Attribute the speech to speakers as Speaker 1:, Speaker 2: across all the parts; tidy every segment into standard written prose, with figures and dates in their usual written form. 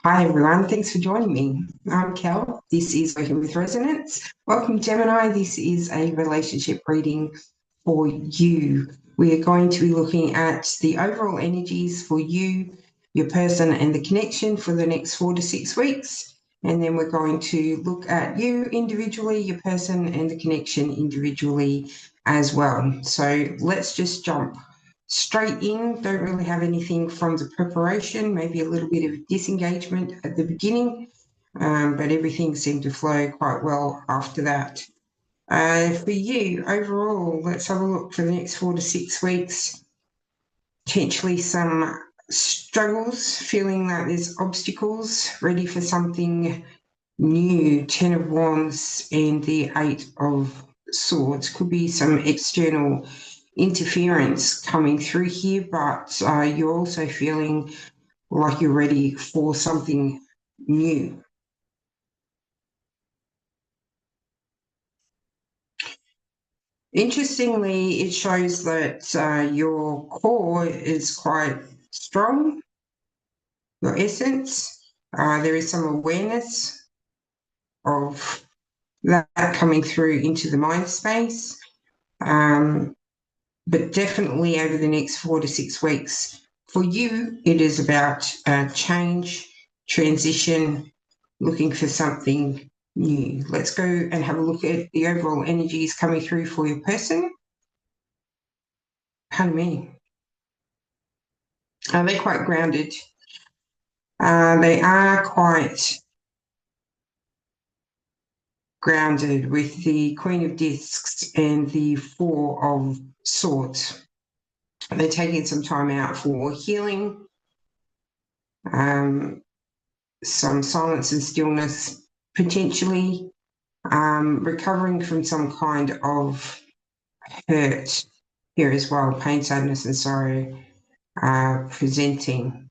Speaker 1: Hi everyone, thanks for joining me. I'm Kel. This is Working with Resonance. Welcome, Gemini. This is a relationship reading for you. We are going to be looking at the overall energies for you, your person, and the connection for the next 4 to 6 weeks. And then we're going to look at you individually, your person, and the connection individually as well. So let's just jump straight in. Don't really have anything from the preparation, maybe a little bit of disengagement at the beginning, but everything seemed to flow quite well after that. For you, overall, let's have a look for the next 4 to 6 weeks. Potentially some struggles, feeling that there's obstacles, ready for something new. 10 of Wands and the 8 of Swords. Could be some external interference coming through here, but you're also feeling like you're ready for something new. Interestingly, it shows that your core is quite strong, your essence. There is some awareness of that coming through into the mind space. But definitely over the next 4 to 6 weeks, for you, it is about change, transition, looking for something new. Let's go and have a look at the overall energies coming through for your person. Pardon me. They're quite grounded. They are quite grounded with the Queen of Discs and the Four of Swords. They're taking some time out for healing, some silence and stillness, potentially recovering from some kind of hurt here as well, pain, sadness, and sorrow presenting.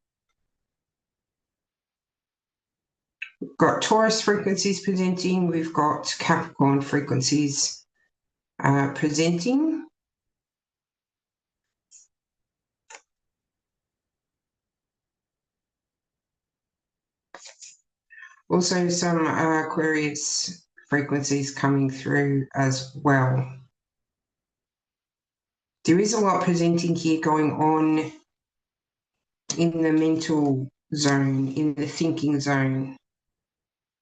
Speaker 1: We've got Taurus frequencies presenting, we've got Capricorn frequencies presenting. Also some Aquarius frequencies coming through as well. There is a lot presenting here going on in the mental zone, in the thinking zone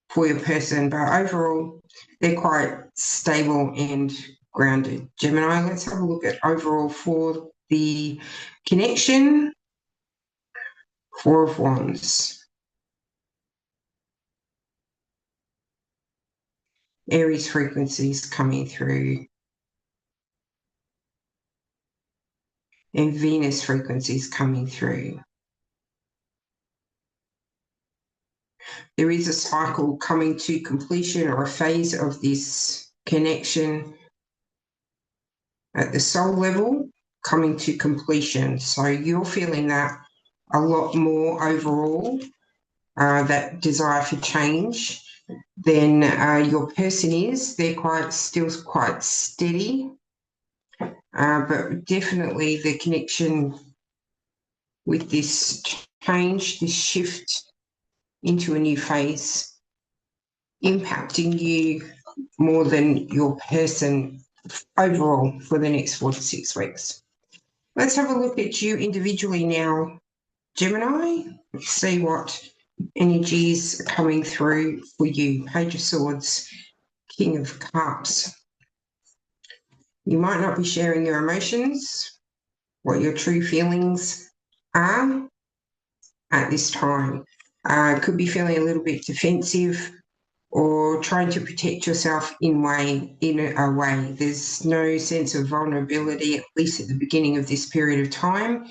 Speaker 1: for your person, but overall they're quite stable and grounded. Gemini, let's have a look at overall for the connection. Four of Wands. Aries frequencies coming through. And Venus frequencies coming through. There is a cycle coming to completion, or a phase of this connection at the soul level coming to completion. So you're feeling that a lot more overall, that desire for change, than your person is. They're still quite steady, but definitely the connection with this change, this shift into a new phase, impacting you more than your person overall for the next 4 to 6 weeks. Let's have a look at you individually now, Gemini. See what energies are coming through for you. Page of Swords, King of Cups. You might not be sharing your emotions, what your true feelings are at this time. Could be feeling a little bit defensive or trying to protect yourself in a way. There's no sense of vulnerability, at least at the beginning of this period of time.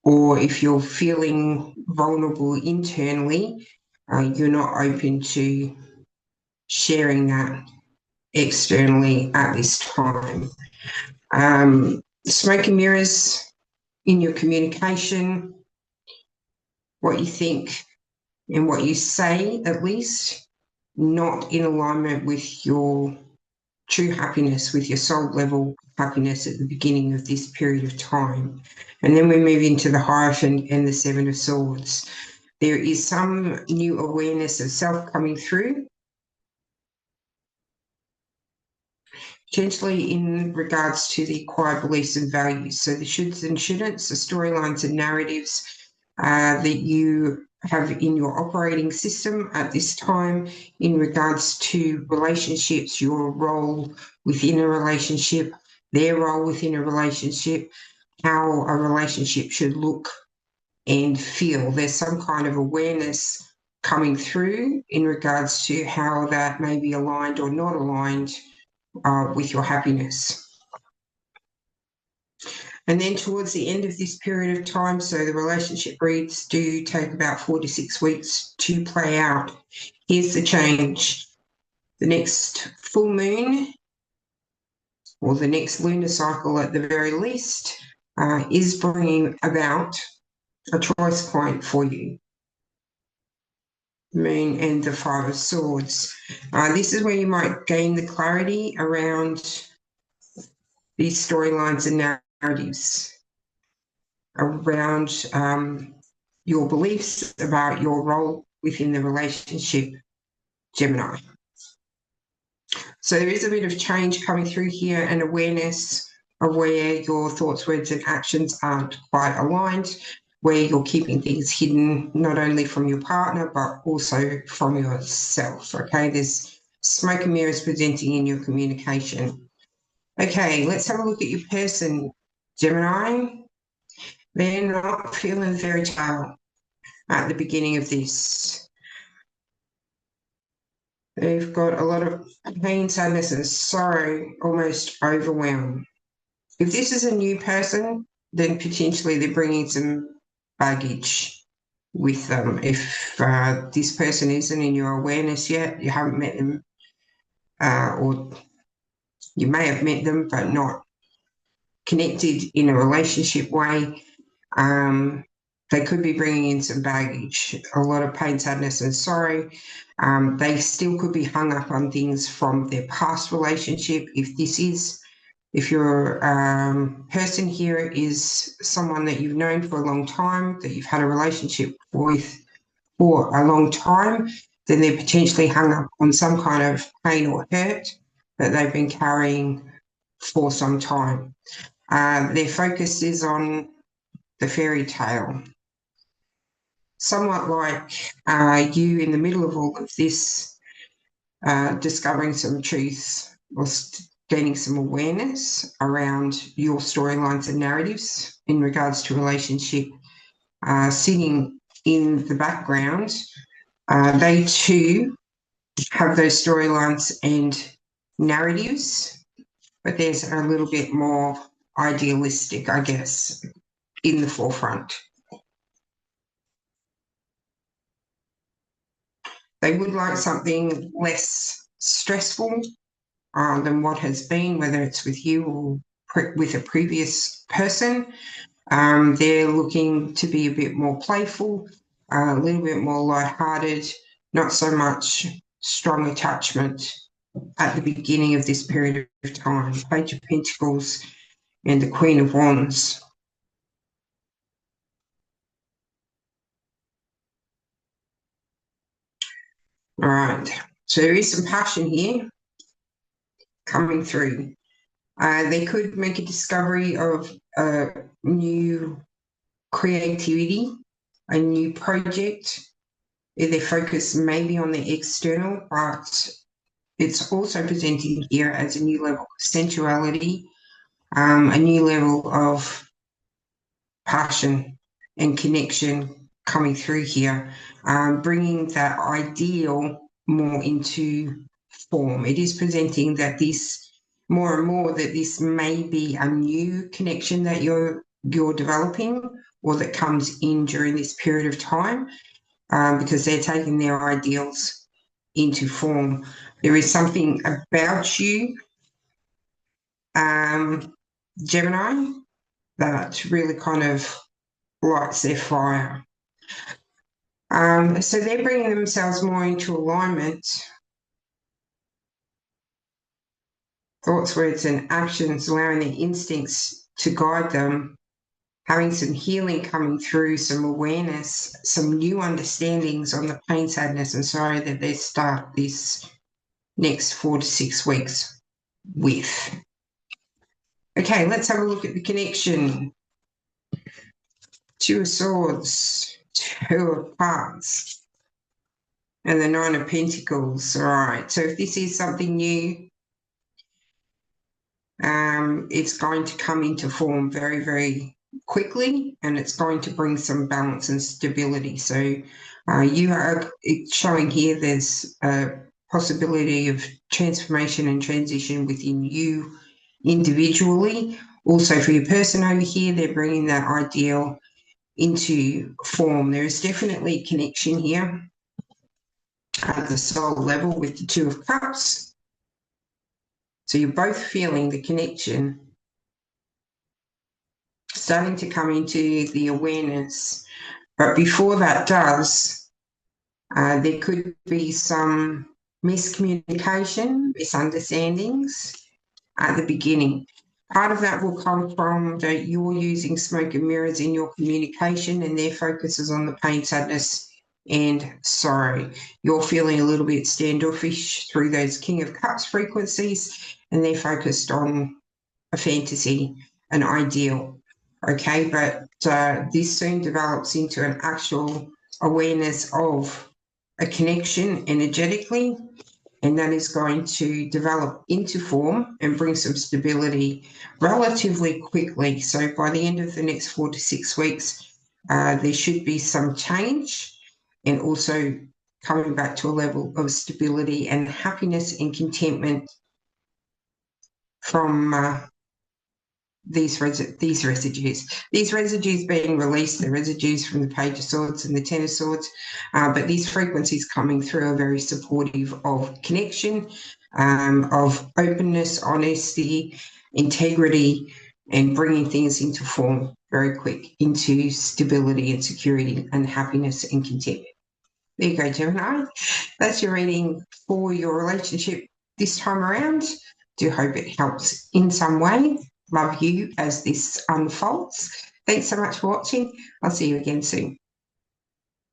Speaker 1: Or if you're feeling vulnerable internally, you're not open to sharing that externally at this time. Smoke and mirrors in your communication, what you think and what you say, at least, not in alignment with your true happiness, with your soul level happiness at the beginning of this period of time. And then we move into the Hierophant and the Seven of Swords. There is some new awareness of self coming through, potentially in regards to the acquired beliefs and values. So the shoulds and shouldn'ts, the storylines and narratives that you have in your operating system at this time in regards to relationships, your role within a relationship, their role within a relationship, how a relationship should look and feel. There's some kind of awareness coming through in regards to how that may be aligned or not aligned with your happiness. And then towards the end of this period of time, so the relationship reads do take about 4 to 6 weeks to play out. Here's the change. The next full moon, or the next lunar cycle at the very least, is bringing about a choice point for you. Moon and the Five of Swords. This is where you might gain the clarity around these storylines and narratives, around your beliefs about your role within the relationship, Gemini. So there is a bit of change coming through here, and awareness of where your thoughts, words, and actions aren't quite aligned, where you're keeping things hidden, not only from your partner, but also from yourself, okay? There's smoke and mirrors presenting in your communication. Okay, let's have a look at your person, Gemini. They're not feeling very chill at the beginning of this. They've got a lot of pain, sadness, and sorrow, almost overwhelmed. If this is a new person, then potentially they're bringing some baggage with them. If this person isn't in your awareness yet, you haven't met them, or you may have met them, but not connected in a relationship way, they could be bringing in some baggage, a lot of pain, sadness, and sorrow. They still could be hung up on things from their past relationship. If your person here is someone that you've known for a long time, that you've had a relationship with for a long time, then they're potentially hung up on some kind of pain or hurt that they've been carrying for some time. Their focus is on the fairy tale. Somewhat like you in the middle of all of this, discovering some truth or gaining some awareness around your storylines and narratives in regards to relationship, sitting in the background, they too have those storylines and narratives, but there's a little bit more idealistic, I guess, in the forefront. They would like something less stressful than what has been, whether it's with you or with a previous person. They're looking to be a bit more playful, a little bit more lighthearted, not so much strong attachment at the beginning of this period of time. Page of Pentacles and the Queen of Wands. All right, so there is some passion here coming through. They could make a discovery of a new creativity, a new project. Their focus may be on the external, but it's also presenting here as a new level of sensuality, a new level of passion and connection coming through here, bringing that ideal more into form. It is presenting that this more and more that this may be a new connection that you're developing or that comes in during this period of time, because they're taking their ideals into form. There is something about you, Gemini, that really kind of lights their fire. So they're bringing themselves more into alignment. Thoughts, words, and actions, allowing their instincts to guide them having some healing coming through, some awareness, some new understandings on the pain, sadness, and sorrow that they start this next 4 to 6 weeks with. Okay, let's have a look at the connection. Two of Swords, Two of Cups, and the Nine of Pentacles. All right, so if this is something new, it's going to come into form very, very quickly, and it's going to bring some balance and stability. So you are showing here there's a possibility of transformation and transition within you individually. Also for your person over here, they're bringing that ideal into form. There is definitely connection here at the soul level with the Two of Cups. So you're both feeling the connection starting to come into the awareness. But before that does, there could be some miscommunication, misunderstandings at the beginning. Part of that will come from that you're using smoke and mirrors in your communication, and their focus is on the pain, sadness, and sorrow. You're feeling a little bit standoffish through those King of Cups frequencies, and they're focused on a fantasy, an ideal. Okay, but this soon develops into an actual awareness of a connection energetically, and that is going to develop into form and bring some stability relatively quickly. So by the end of the next 4 to 6 weeks, there should be some change, and also coming back to a level of stability and happiness and contentment from these residues. These residues being released, the residues from the Page of Swords and the Ten of Swords, but these frequencies coming through are very supportive of connection, of openness, honesty, integrity, and bringing things into form very quick, into stability and security and happiness and contentment. There you go, Gemini. That's your reading for your relationship this time around. Do hope it helps in some way. Love you as this unfolds. Thanks so much for watching. I'll see you again soon.